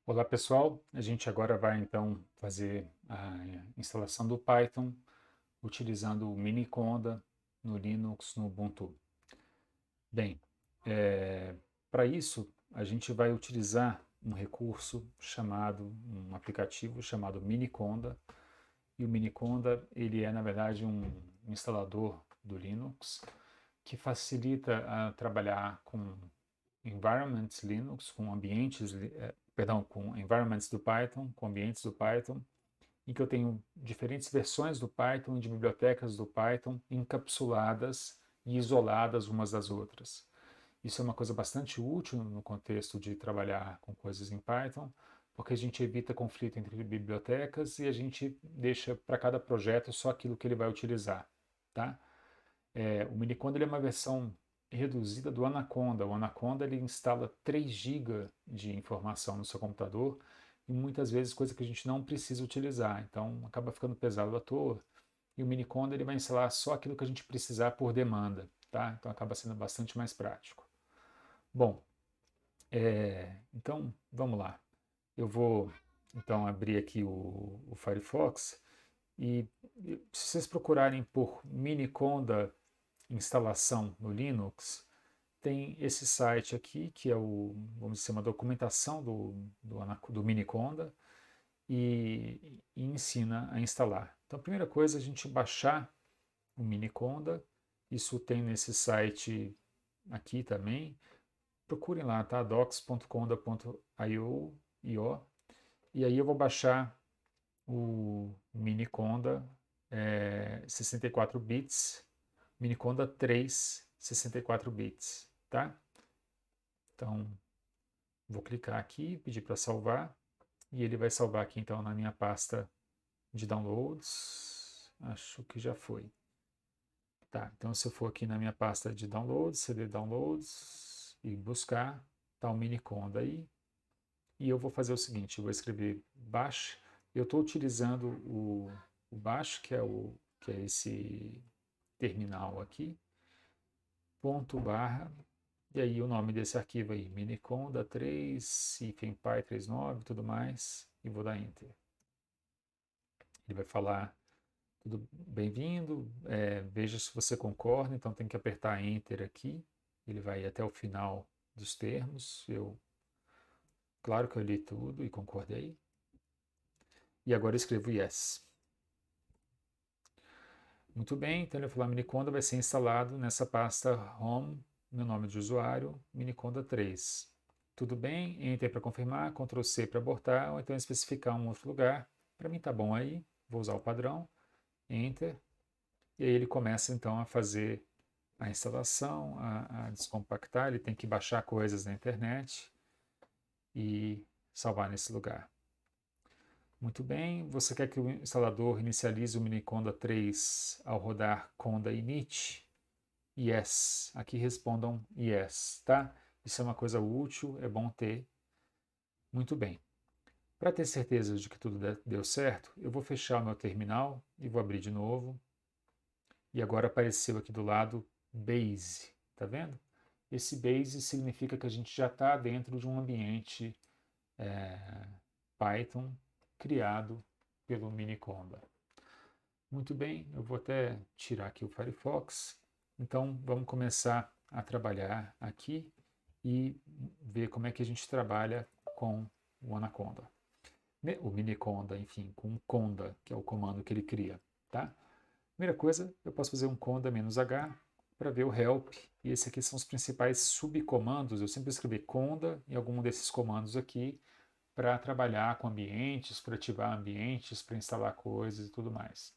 Olá pessoal, a gente agora vai então fazer a instalação do Python utilizando o Miniconda no Linux, no Ubuntu. Bem, para isso a gente vai utilizar um recurso chamado, um aplicativo chamado Miniconda, e o Miniconda ele é na verdade um instalador do Linux que facilita a trabalhar com environments Linux, com com environments do Python, com ambientes do Python, em que eu tenho diferentes versões do Python e de bibliotecas do Python encapsuladas e isoladas umas das outras. Isso é uma coisa bastante útil no contexto de trabalhar com coisas em Python, porque a gente evita conflito entre bibliotecas e a gente deixa para cada projeto só aquilo que ele vai utilizar, tá? O Miniconda ele é uma versão reduzida do Anaconda. O Anaconda ele instala 3 GB de informação no seu computador e muitas vezes coisa que a gente não precisa utilizar. Então acaba ficando pesado à toa. E o Miniconda ele vai instalar só aquilo que a gente precisar por demanda, tá? Então acaba sendo bastante mais prático. Bom, então vamos lá. Eu vou então abrir aqui o Firefox e se vocês procurarem por Miniconda instalação no Linux, tem esse site aqui, que é vamos dizer, uma documentação do Miniconda e ensina a instalar. Então, a primeira coisa é a gente baixar o Miniconda. Isso tem nesse site aqui também. Procurem lá, tá? docs.conda.io. E aí eu vou baixar o Miniconda 64 bits, Miniconda 3 64 bits, tá? Então, vou clicar aqui, pedir para salvar, e ele vai salvar aqui então na minha pasta de downloads. Acho que já foi. Tá, então se eu for aqui na minha pasta de downloads, CD downloads e buscar, tá o Miniconda aí. E eu vou fazer o seguinte, eu vou escrever bash. Eu estou utilizando o bash, que é esse terminal aqui, ponto barra, e aí o nome desse arquivo aí, miniconda 3, py 39 e tudo mais, e vou dar enter. Ele vai falar, tudo bem-vindo, veja se você concorda, então tem que apertar enter aqui, ele vai até o final dos termos, claro que eu li tudo e concordei, e agora eu escrevo yes. Muito bem, então ele vai falar Miniconda vai ser instalado nessa pasta home, meu nome de usuário, Miniconda 3. Tudo bem, enter para confirmar, Ctrl C para abortar, ou então especificar um outro lugar. Para mim tá bom aí, vou usar o padrão, enter, e aí ele começa então a fazer a instalação, a descompactar, ele tem que baixar coisas na internet e salvar nesse lugar. Muito bem, você quer que o instalador inicialize o Miniconda 3 ao rodar conda init? Yes. Aqui respondam yes, tá? Isso é uma coisa útil, é bom ter. Muito bem. Para ter certeza de que tudo deu certo, eu vou fechar o meu terminal e vou abrir de novo. E agora apareceu aqui do lado Base, tá vendo? Esse Base significa que a gente já está dentro de um ambiente Python criado pelo Miniconda. Muito bem, eu vou até tirar aqui o Firefox. Então, vamos começar a trabalhar aqui e ver como é que a gente trabalha com o Anaconda. O Miniconda, enfim, com o conda, que é o comando que ele cria, tá? Primeira coisa, eu posso fazer um conda-h para ver o help, e esses aqui são os principais subcomandos. Eu sempre escrevi conda em algum desses comandos aqui para trabalhar com ambientes, para ativar ambientes, para instalar coisas e tudo mais.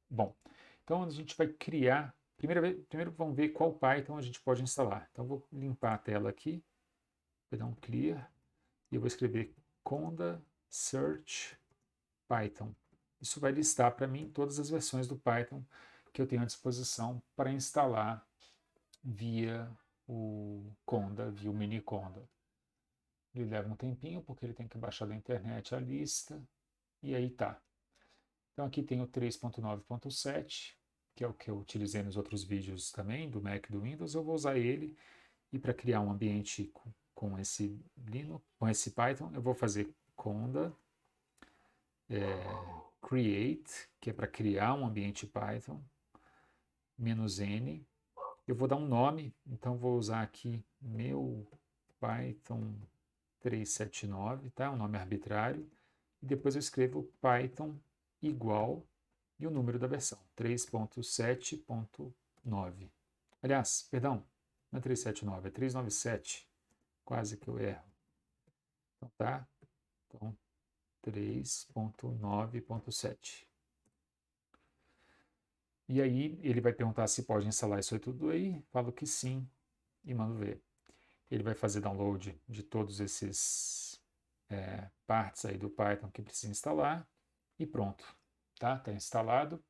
Bom, então a gente vai criar. Primeiro vamos ver qual Python a gente pode instalar. Então vou limpar a tela aqui, vou dar um clear e eu vou escrever conda search Python. Isso vai listar para mim todas as versões do Python que eu tenho à disposição para instalar via o Conda, via o Miniconda. Ele leva um tempinho porque ele tem que baixar da internet a lista e aí tá. Então aqui tem o 3.9.7, que é o que eu utilizei nos outros vídeos também, do Mac e do Windows. Eu vou usar ele e para criar um ambiente com esse Linux, com esse Python, eu vou fazer conda create, que é para criar um ambiente Python, -n. Eu vou dar um nome, então vou usar aqui meu Python 379, tá? Um nome arbitrário. E depois eu escrevo Python igual e o número da versão, 3.7.9. Aliás, perdão, não é 379, é 397. Quase que eu erro. Então tá? Então, 3.9.7. E aí ele vai perguntar se pode instalar isso aí tudo aí. Falo que sim e mando ver. Ele vai fazer download de todos esses partes aí do Python que precisa instalar e pronto, tá? Tá instalado.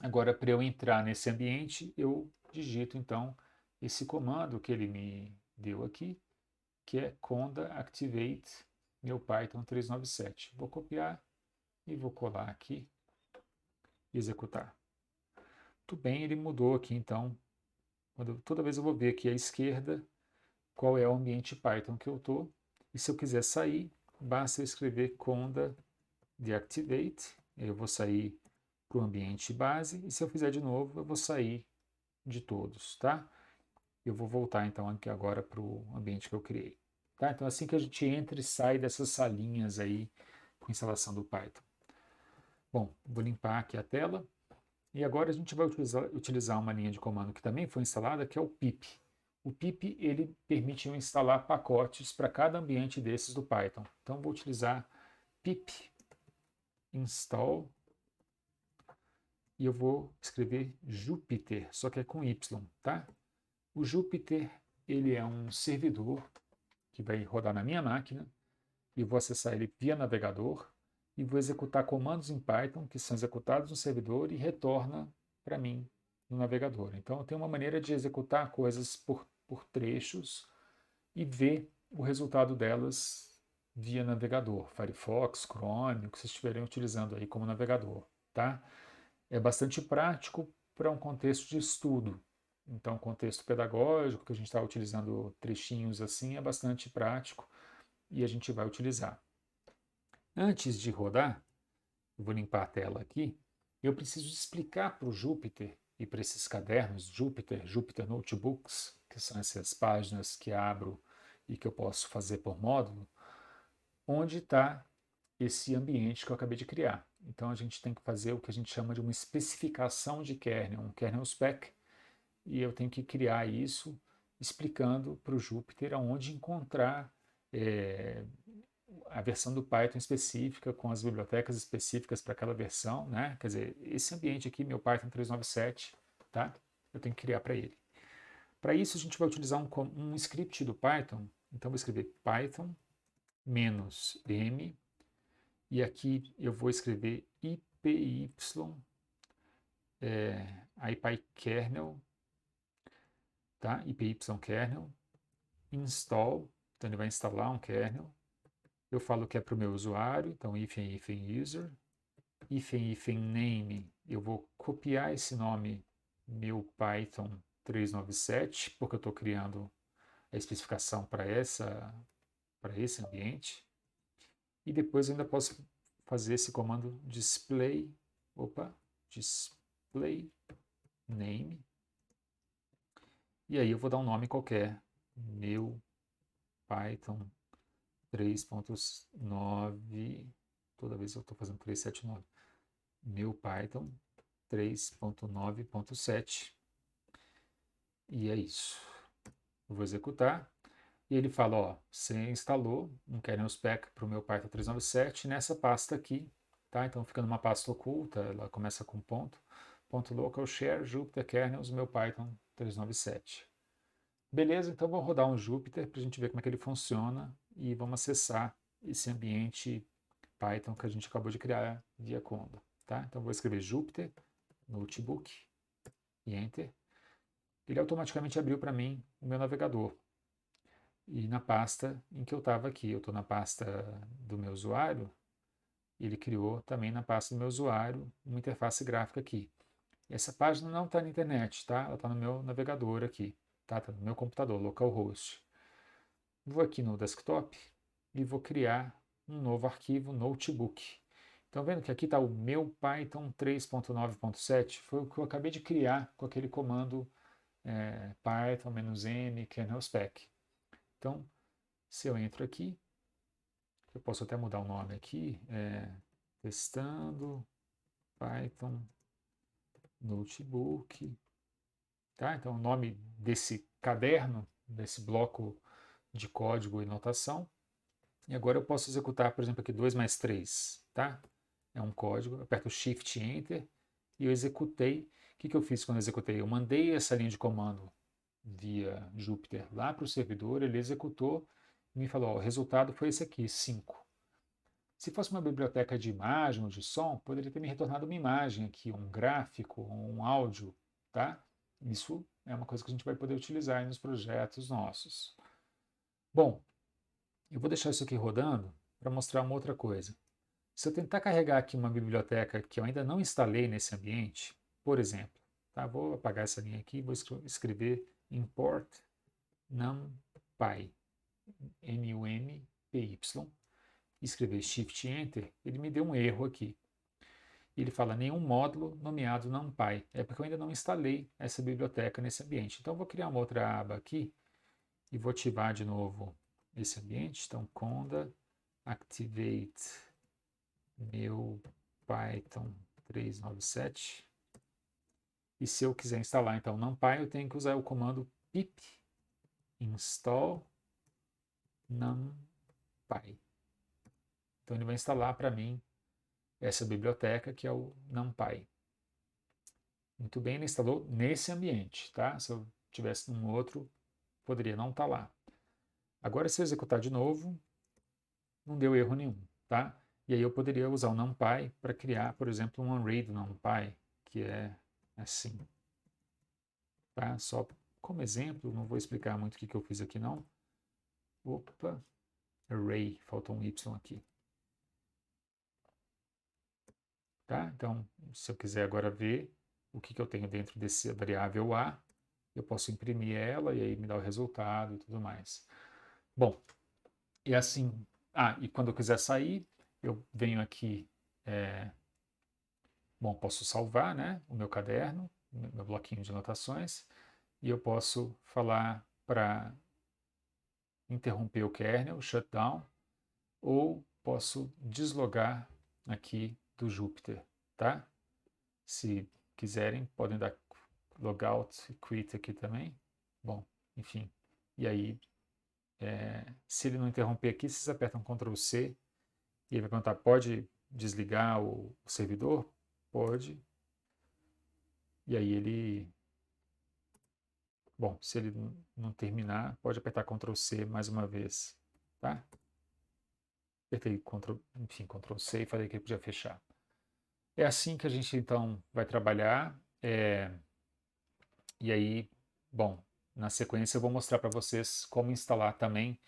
Agora, para eu entrar nesse ambiente, eu digito então esse comando que ele me deu aqui, que é conda activate meu Python 397. Vou copiar e vou colar aqui e executar. Tudo bem, ele mudou aqui então. Toda vez eu vou ver aqui à esquerda qual é o ambiente Python que eu estou. E se eu quiser sair, basta eu escrever conda deactivate. Eu vou sair para o ambiente base. E se eu fizer de novo, eu vou sair de todos, tá? Eu vou voltar então aqui agora para o ambiente que eu criei. Tá? Então assim que a gente entra e sai dessas salinhas aí com instalação do Python. Bom, vou limpar aqui a tela. E agora a gente vai utilizar uma linha de comando que também foi instalada, que é o pip. O pip ele permite eu instalar pacotes para cada ambiente desses do Python. Então vou utilizar pip install e eu vou escrever Jupyter, só que é com Y, tá? O Jupyter ele é um servidor que vai rodar na minha máquina e vou acessar ele via navegador e vou executar comandos em Python que são executados no servidor e retorna para mim no navegador. Então, eu tenho uma maneira de executar coisas por trechos e ver o resultado delas via navegador, Firefox, Chrome, o que vocês estiverem utilizando aí como navegador, tá? É bastante prático para um contexto de estudo. Então, contexto pedagógico, que a gente está utilizando trechinhos assim, é bastante prático e a gente vai utilizar. Antes de rodar, eu vou limpar a tela aqui, eu preciso explicar para o Jupyter e para esses cadernos Jupyter Notebooks, que são essas páginas que abro e que eu posso fazer por módulo, onde está esse ambiente que eu acabei de criar. Então a gente tem que fazer o que a gente chama de uma especificação de kernel, um kernel spec, e eu tenho que criar isso explicando para o Jupyter aonde encontrar a versão do Python específica, com as bibliotecas específicas para aquela versão, né? Quer dizer, esse ambiente aqui, meu Python 397, tá? Eu tenho que criar para ele. Para isso, a gente vai utilizar um script do Python. Então, vou escrever Python -m, e aqui eu vou escrever IPY, IPyKernel, tá? IPyKernel, install, então ele vai instalar um kernel. Eu falo que é para o meu usuário, então -user, name, eu vou copiar esse nome, meu Python 397, porque eu estou criando a especificação para esse ambiente. E depois eu ainda posso fazer esse comando display name. E aí eu vou dar um nome qualquer, meu Python 3.9, toda vez eu estou fazendo 379, meu Python 3.9.7, e é isso. Eu vou executar, e ele fala, ó, você instalou um kernel spec para o meu Python 397 nessa pasta aqui, tá? Então fica numa pasta oculta, ela começa com ponto local share Jupyter kernels meu Python 397. Beleza, então vou rodar um Jupyter para a gente ver como é que ele funciona e vamos acessar esse ambiente Python que a gente acabou de criar via conda, tá? Então vou escrever Jupyter Notebook e Enter. Ele automaticamente abriu para mim o meu navegador. E na pasta em que eu estava aqui, eu estou na pasta do meu usuário, ele criou também na pasta do meu usuário uma interface gráfica aqui. Essa página não está na internet, tá? Ela está no meu navegador aqui, tá? Está no meu computador, localhost. vou aqui no desktop e vou criar um novo arquivo notebook. Estão vendo que aqui está o meu Python 3.9.7, foi o que eu acabei de criar com aquele comando python-m kernel-spec. Então, se eu entro aqui, eu posso até mudar o nome aqui, testando Python Notebook, tá? Então, o nome desse caderno, desse bloco de código e notação. E agora eu posso executar, por exemplo, aqui 2 mais 3, tá? É um código, eu aperto Shift Enter e eu executei. O que eu fiz quando eu executei? Eu mandei essa linha de comando via Jupyter lá para o servidor, ele executou e me falou, ó, o resultado foi esse aqui, 5. Se fosse uma biblioteca de imagem ou de som, poderia ter me retornado uma imagem aqui, um gráfico, um áudio, tá? Isso é uma coisa que a gente vai poder utilizar nos projetos nossos. Bom, eu vou deixar isso aqui rodando para mostrar uma outra coisa. Se eu tentar carregar aqui uma biblioteca que eu ainda não instalei nesse ambiente, por exemplo, tá? Vou apagar essa linha aqui, vou escrever import numpy, numpy, escrever Shift Enter, ele me deu um erro aqui. Ele fala nenhum módulo nomeado NumPy. É porque eu ainda não instalei essa biblioteca nesse ambiente. Então eu vou criar uma outra aba aqui e vou ativar de novo esse ambiente. Então conda activate meu Python 397. E se eu quiser instalar então NumPy, eu tenho que usar o comando pip install NumPy. Então ele vai instalar para mim essa biblioteca que é o NumPy. Muito bem, ele instalou nesse ambiente, tá? Se eu tivesse num outro, poderia não estar lá. Agora, se eu executar de novo, não deu erro nenhum, tá? E aí eu poderia usar o NumPy para criar, por exemplo, um array do NumPy, que é assim, tá? Só como exemplo, não vou explicar muito o que eu fiz aqui não. Opa, array, faltou um Y aqui. Tá? Então, se eu quiser agora ver o que eu tenho dentro desse variável A, eu posso imprimir ela e aí me dá o resultado e tudo mais. Bom, e assim, e quando eu quiser sair, eu venho aqui, bom, posso salvar, né, o meu caderno, meu bloquinho de anotações, e eu posso falar para interromper o kernel, shutdown, ou posso deslogar aqui do Jupyter, tá? Se quiserem, podem dar logout e quit aqui também. Bom, enfim, e aí se ele não interromper aqui, vocês apertam Ctrl C e ele vai perguntar, pode desligar o servidor? Pode. E aí ele... Bom, se ele não terminar, pode apertar Ctrl C mais uma vez, tá? Apertei Ctrl C e falei que ele podia fechar. É assim que a gente, então, vai trabalhar. E aí, bom, na sequência eu vou mostrar para vocês como instalar também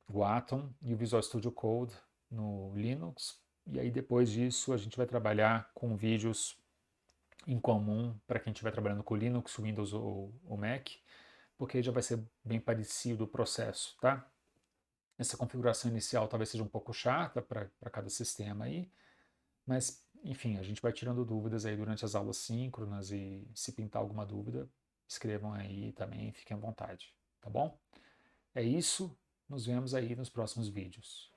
o Atom e o Visual Studio Code no Linux. E aí depois disso a gente vai trabalhar com vídeos em comum para quem estiver trabalhando com Linux, Windows ou Mac, porque aí já vai ser bem parecido o processo, tá? Essa configuração inicial talvez seja um pouco chata para cada sistema aí, mas enfim, a gente vai tirando dúvidas aí durante as aulas síncronas e se pintar alguma dúvida, escrevam aí também, fiquem à vontade, tá bom? É isso, nos vemos aí nos próximos vídeos.